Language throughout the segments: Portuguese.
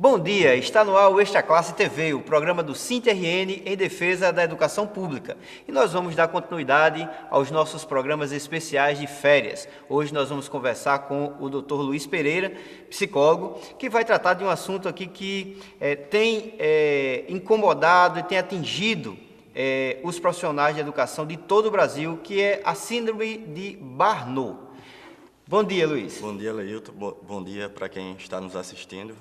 Bom dia, está no ar o Extra Classe TV, o programa do SINT-RN em defesa da educação pública. E nós vamos dar continuidade aos nossos programas especiais de férias. Hoje nós vamos conversar com o Dr. Luiz Pereira, psicólogo, que vai tratar de um assunto aqui que tem incomodado e tem atingido os profissionais de educação de todo o Brasil, que é a síndrome de Barnot. Bom dia, Luiz. Bom dia, Leilton. Bom dia para quem está nos assistindo.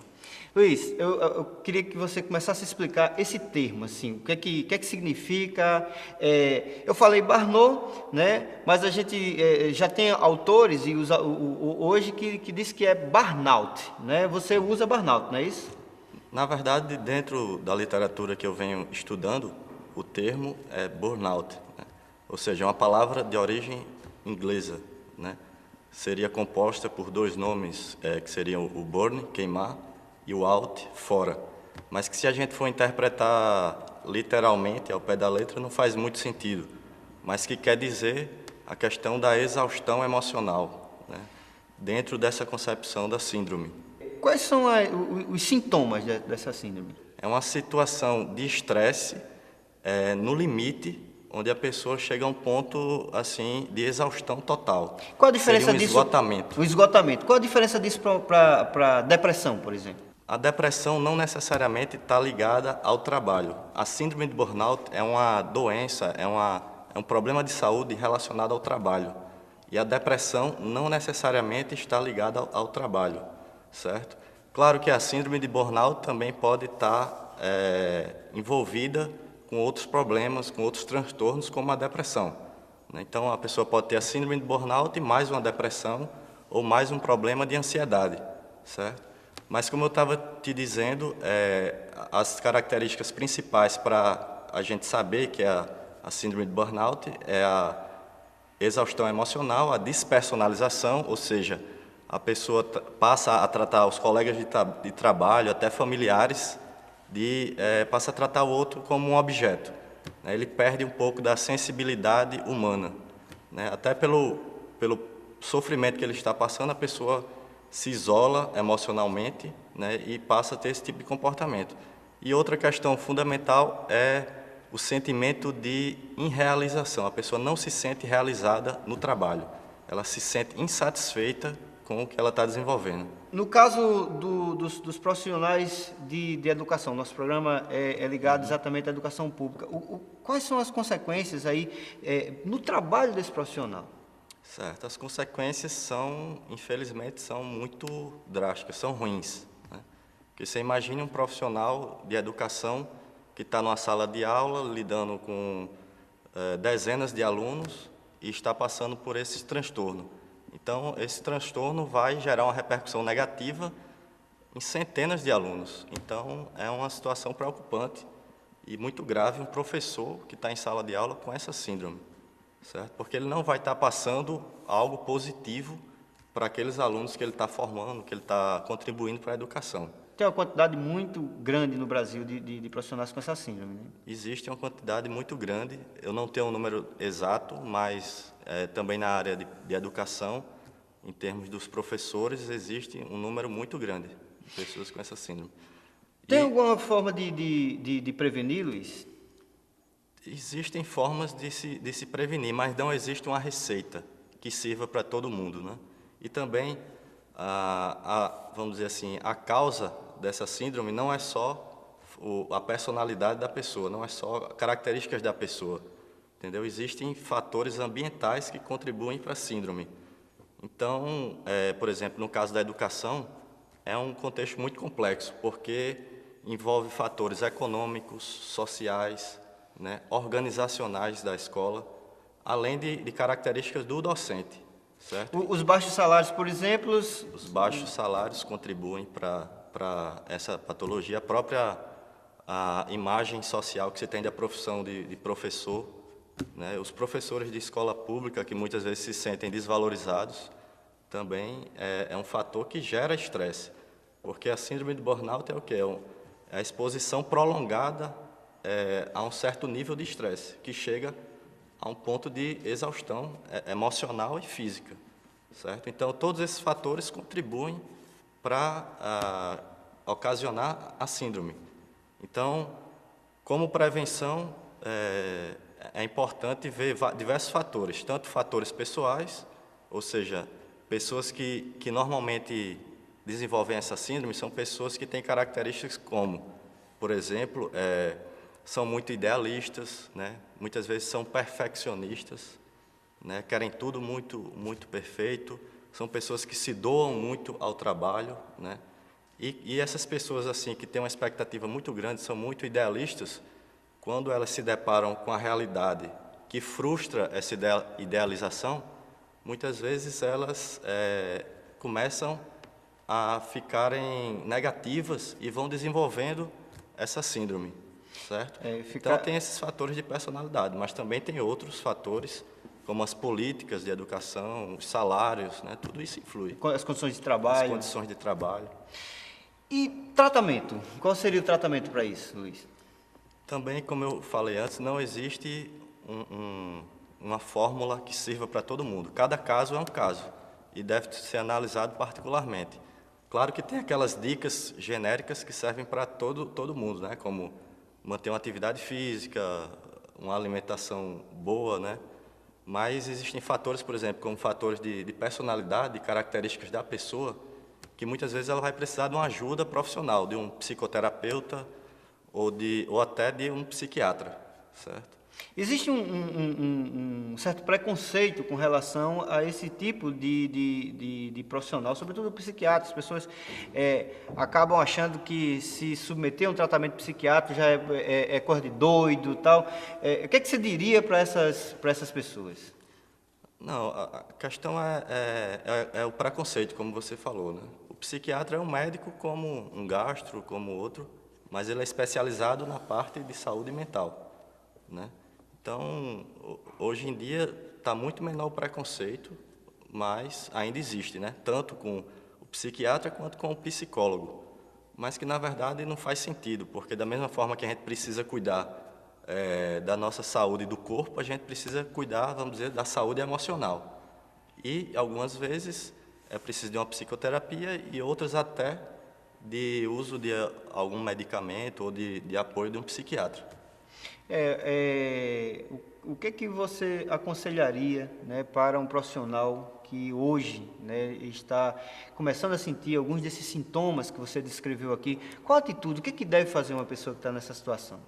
Luiz, eu queria que você começasse a explicar esse termo, assim, o que é que significa. Eu falei Barnot, né? Mas a gente já tem autores e hoje que diz que é burnout, né? Você usa burnout, não é isso? Na verdade, dentro da literatura que eu venho estudando, o termo é burnout, né? Ou seja, é uma palavra de origem inglesa, né? Seria composta por dois nomes, que seriam o burn, queimar, e o out, fora. Mas que se a gente for interpretar literalmente, ao pé da letra, não faz muito sentido. Mas que quer dizer a questão da exaustão emocional, né? Dentro dessa concepção da síndrome. Quais são os sintomas dessa síndrome? É uma situação de estresse no limite, onde a pessoa chega a um ponto assim de exaustão total. Qual a diferença Seria um disso? esgotamento. O esgotamento. Qual a diferença disso para depressão, por exemplo? A depressão não necessariamente está ligada ao trabalho. A síndrome de burnout é uma doença, é um problema de saúde relacionado ao trabalho. E a depressão não necessariamente está ligada ao trabalho, certo? Claro que a síndrome de burnout também pode estar envolvida com outros problemas, com outros transtornos, como a depressão, né? Então, a pessoa pode ter a síndrome de burnout e mais uma depressão ou mais um problema de ansiedade, certo? Mas, como eu estava te dizendo, as características principais para a gente saber que é a síndrome de burnout é a exaustão emocional, a despersonalização, ou seja, a pessoa passa a tratar os colegas de trabalho, até familiares, passa a tratar o outro como um objeto, né? Ele perde um pouco da sensibilidade humana, né? Até pelo sofrimento que ele está passando, a pessoa se isola emocionalmente, né, e passa a ter esse tipo de comportamento. E outra questão fundamental é o sentimento de irrealização. A pessoa não se sente realizada no trabalho. Ela se sente insatisfeita com o que ela está desenvolvendo. No caso dos profissionais de educação, nosso programa é ligado exatamente à educação pública. Quais são as consequências aí no trabalho desse profissional? Certo, as consequências infelizmente, são muito drásticas, são ruins, né? Porque você imagine um profissional de educação que está numa sala de aula, lidando com dezenas de alunos e está passando por esse transtorno. Então, esse transtorno vai gerar uma repercussão negativa em centenas de alunos. Então, é uma situação preocupante e muito grave um professor que está em sala de aula com essa síndrome, certo? Porque ele não vai estar passando algo positivo para aqueles alunos que ele está formando, que ele está contribuindo para a educação. Tem uma quantidade muito grande no Brasil de profissionais com essa síndrome, né? Existe uma quantidade muito grande, eu não tenho um número exato, mas também na área de educação, em termos dos professores, existe um número muito grande de pessoas com essa síndrome. Tem alguma forma de prevenir, Luiz? Existem formas de se prevenir, mas não existe uma receita que sirva para todo mundo, né? E também, vamos dizer assim, a causa dessa síndrome não é só a personalidade da pessoa, não é só características da pessoa, entendeu? Existem fatores ambientais que contribuem para a síndrome. Então, por exemplo, no caso da educação, é um contexto muito complexo, porque envolve fatores econômicos, sociais, né, organizacionais da escola, além de características do docente, certo? Os baixos salários, por exemplo... Os baixos salários contribuem para essa patologia. A própria imagem social que se tem da profissão de professor, né? Os professores de escola pública, que muitas vezes se sentem desvalorizados, também é um fator que gera estresse, porque a síndrome de burnout é o quê? É a exposição prolongada a um certo nível de estresse, que chega a um ponto de exaustão emocional e física, certo? Então, todos esses fatores contribuem para ocasionar a síndrome. Então, como prevenção, é importante ver diversos fatores, tanto fatores pessoais, ou seja, pessoas que normalmente desenvolvem essa síndrome são pessoas que têm características como, por exemplo, são muito idealistas, né? Muitas vezes são perfeccionistas, né? Querem tudo muito perfeito, são pessoas que se doam muito ao trabalho, né? E essas pessoas assim que têm uma expectativa muito grande, são muito idealistas, quando elas se deparam com a realidade que frustra essa idealização, muitas vezes elas começam a ficarem negativas e vão desenvolvendo essa síndrome, certo? Então tem esses fatores de personalidade, mas também tem outros fatores, como as políticas de educação, os salários, né? Tudo isso influi. As condições de trabalho. As condições de trabalho. E tratamento? Qual seria o tratamento para isso, Luiz? Também, como eu falei antes, não existe uma fórmula que sirva para todo mundo. Cada caso é um caso e deve ser analisado particularmente. Claro que tem aquelas dicas genéricas que servem para todo mundo, né? Como manter uma atividade física, uma alimentação boa, né? Mas existem fatores, por exemplo, como fatores de personalidade, de características da pessoa, que muitas vezes ela vai precisar de uma ajuda profissional, de um psicoterapeuta ou até de um psiquiatra, certo? Existe um certo preconceito com relação a esse tipo de profissional, sobretudo psiquiatra. As pessoas acabam achando que se submeter a um tratamento psiquiátrico já é coisa de doido e tal. O que é que você diria para essas pessoas? Não, a questão é o preconceito, como você falou, né? O psiquiatra é um médico como um gastro, como outro, mas ele é especializado na parte de saúde mental, né? Então, hoje em dia está muito menor o preconceito, mas ainda existe, né? Tanto com o psiquiatra quanto com o psicólogo, mas que na verdade não faz sentido, porque da mesma forma que a gente precisa cuidar da nossa saúde do corpo, a gente precisa cuidar, vamos dizer, da saúde emocional. E algumas vezes é preciso de uma psicoterapia e outras até de uso de algum medicamento ou de apoio de um psiquiatra. O que você aconselharia, né, para um profissional que hoje, né, está começando a sentir alguns desses sintomas que você descreveu aqui? Qual a atitude? O que deve fazer uma pessoa que está nessa situação?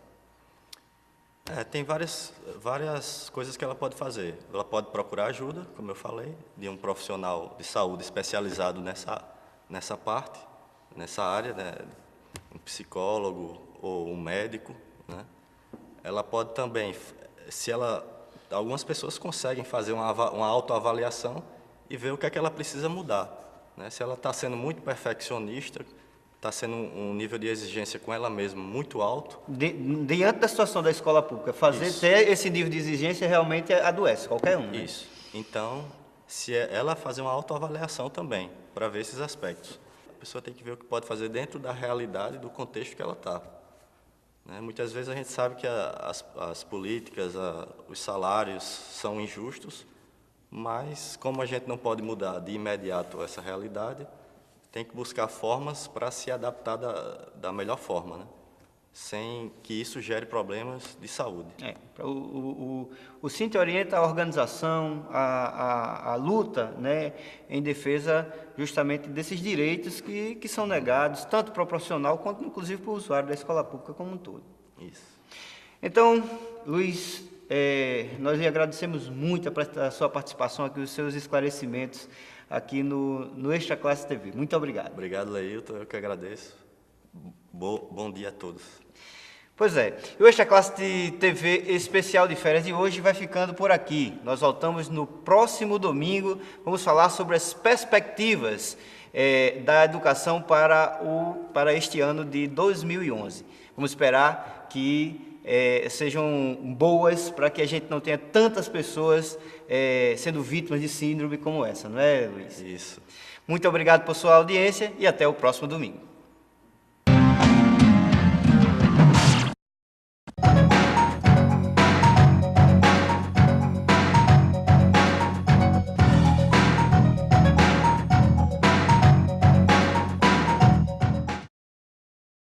Tem várias coisas que ela pode fazer. Ela pode procurar ajuda, como eu falei, de um profissional de saúde especializado nessa parte, nessa área, né, um psicólogo ou um médico, né? Ela pode também, algumas pessoas conseguem fazer uma autoavaliação e ver o que é que ela precisa mudar, né? Se ela está sendo muito perfeccionista, está sendo um nível de exigência com ela mesma muito alto. Diante da situação da escola pública, ter esse nível de exigência realmente adoece qualquer um, né? Isso. Então, se ela fazer uma autoavaliação também, para ver esses aspectos. A pessoa tem que ver o que pode fazer dentro da realidade, do contexto que ela está. Né? Muitas vezes a gente sabe que as políticas, os salários são injustos, mas como a gente não pode mudar de imediato essa realidade, tem que buscar formas para se adaptar da melhor forma, né? Sem que isso gere problemas de saúde. O Sinte orienta a organização, a luta, né, em defesa justamente desses direitos que são negados, tanto para o profissional quanto inclusive para o usuário da escola pública como um todo. Isso. Então, Luiz, nós lhe agradecemos muito a sua participação aqui, os seus esclarecimentos aqui no Extra Classe TV. Muito obrigado. Obrigado, Leilton, eu que agradeço. Bom dia a todos. Pois é, o Extra Classe TV especial de férias de hoje vai ficando por aqui. Nós voltamos no próximo domingo, vamos falar sobre as perspectivas da educação para este ano de 2011. Vamos esperar que sejam boas para que a gente não tenha tantas pessoas sendo vítimas de síndrome como essa, não é, Luiz? Isso. Muito obrigado por sua audiência e até o próximo domingo.